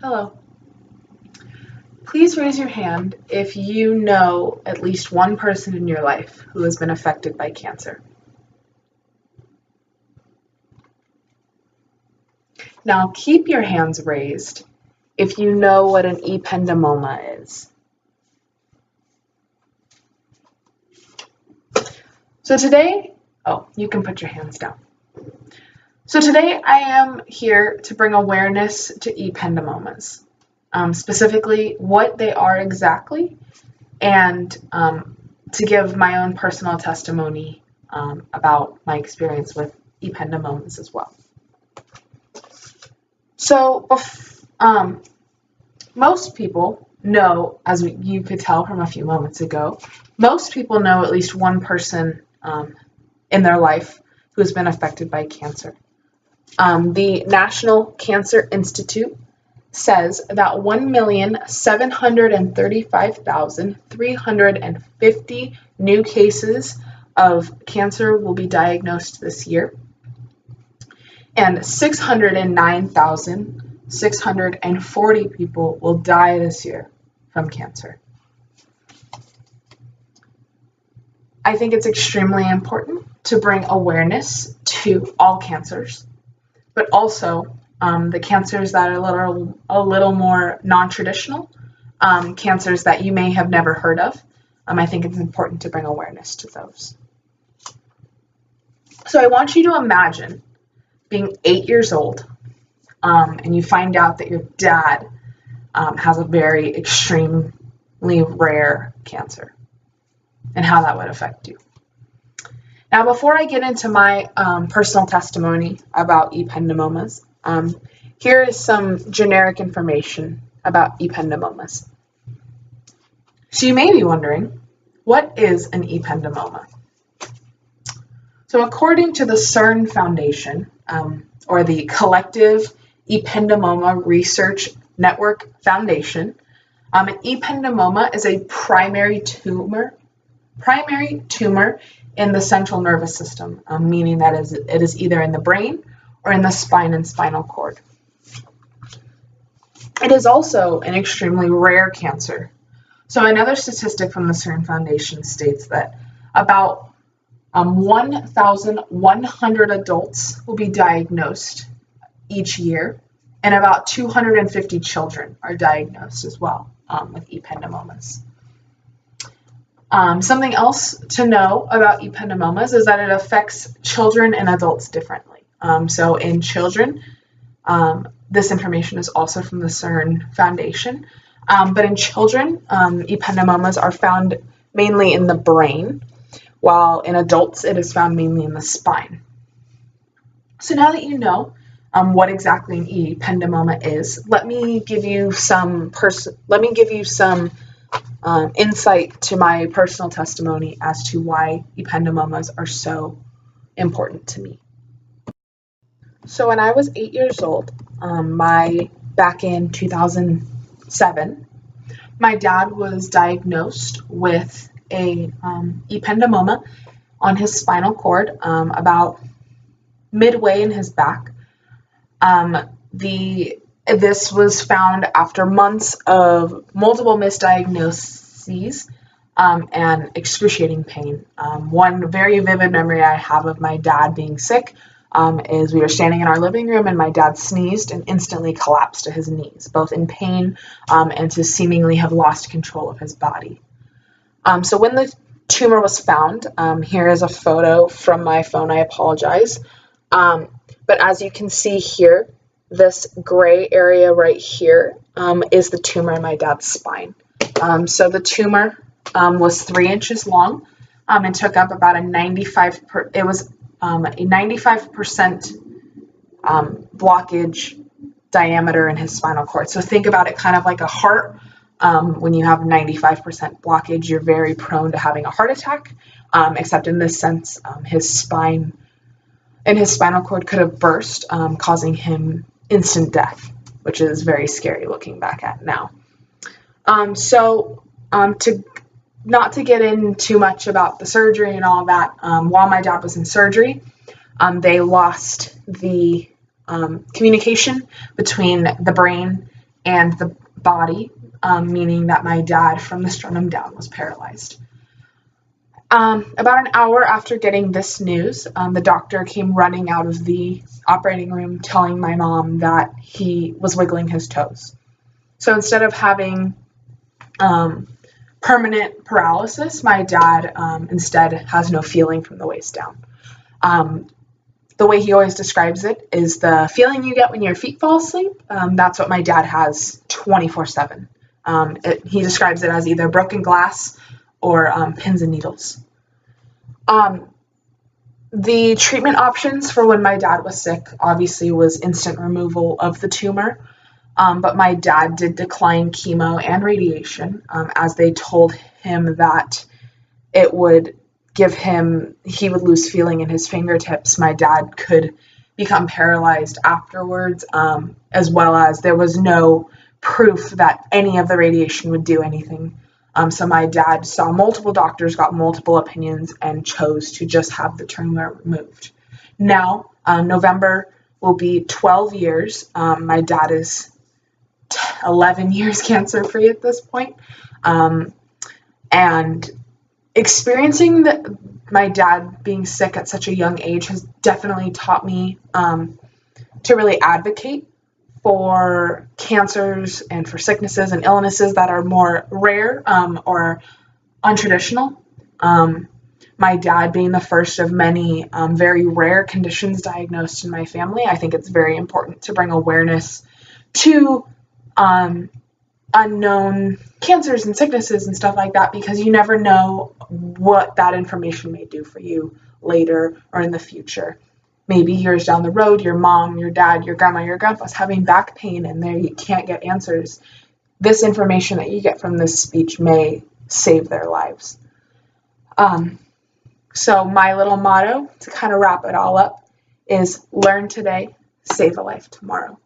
Hello. Please raise your hand if you know at least one person in your life who has been affected by cancer. Now keep your hands raised if you know what an ependymoma is. So today, you can put your hands down. So today I am here to bring awareness to ependymomas. Specifically what they are exactly, and to give my own personal testimony about my experience with ependymomas as well. So most people know, as you could tell from a few moments ago, most people know at least one person in their life who has been affected by cancer. The National Cancer Institute says that 1,735,350 new cases of cancer will be diagnosed this year, and 609,640 people will die this year from cancer. I think it's extremely important to bring awareness to all cancers, but also the cancers that are a little more non-traditional, cancers that you may have never heard of. I think it's important to bring awareness to those. So I want you to imagine being 8 years old, and you find out that your dad has a very extremely rare cancer, and how that would affect you. Now, before I get into my personal testimony about ependymomas, here is some generic information about ependymomas. So you may be wondering, what is an ependymoma? So according to the CERN Foundation, or the Collective Ependymoma Research Network Foundation, an ependymoma is a primary tumor in the central nervous system, meaning that it is either in the brain or in the spine and spinal cord. It is also an extremely rare cancer. So another statistic from the CERN Foundation states that about 1,100 adults will be diagnosed each year, and about 250 children are diagnosed as well with ependymomas. Something else to know about ependymomas is that it affects children and adults differently. So in children, this information is also from the CERN Foundation, but in children, ependymomas are found mainly in the brain, while in adults it is found mainly in the spine. So now that you know what exactly an ependymoma is, let me give you some insight to my personal testimony as to why ependymomas are so important to me. So when I was 8 years old, back in 2007, my dad was diagnosed with a ependymoma on his spinal cord, about midway in his back. This was found after months of multiple misdiagnoses and excruciating pain. One very vivid memory I have of my dad being sick is we were standing in our living room and my dad sneezed and instantly collapsed to his knees, both in pain and to seemingly have lost control of his body. So when the tumor was found, here is a photo from my phone. I apologize. But as you can see here, this gray area right here is the tumor in my dad's spine. So the tumor was 3 inches long and took up about a 95% blockage diameter in his spinal cord. So think about it kind of like a heart. When you have 95% blockage, you're very prone to having a heart attack, except in this sense, his spine and his spinal cord could have burst, causing him instant death, which is very scary looking back at now. Not to get in too much about the surgery and all that, while my dad was in surgery, they lost the communication between the brain and the body, meaning that my dad from the sternum down was paralyzed. About an hour after getting this news, the doctor came running out of the operating room telling my mom that he was wiggling his toes. So instead of having permanent paralysis, my dad instead has no feeling from the waist down. The way he always describes it is the feeling you get when your feet fall asleep. That's what my dad has 24/7. He describes it as either broken glass or pins and needles. The treatment options for when my dad was sick obviously was instant removal of the tumor, but my dad did decline chemo and radiation as they told him that it would give him, he would lose feeling in his fingertips. My dad could become paralyzed afterwards, as well as there was no proof that any of the radiation would do anything. So my dad saw multiple doctors, got multiple opinions, and chose to just have the tumor removed. Now, November will be 12 years. My dad is 11 years cancer-free at this point. And experiencing my dad being sick at such a young age has definitely taught me to really advocate for cancers and for sicknesses and illnesses that are more rare or untraditional. My dad being the first of many very rare conditions diagnosed in my family, I think it's very important to bring awareness to unknown cancers and sicknesses and stuff like that, because you never know what that information may do for you later or in the future. Maybe years down the road, your mom, your dad, your grandma, your grandpa's having back pain and you can't get answers. This information that you get from this speech may save their lives. So my little motto to kind of wrap it all up is learn today, save a life tomorrow.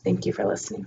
Thank you for listening.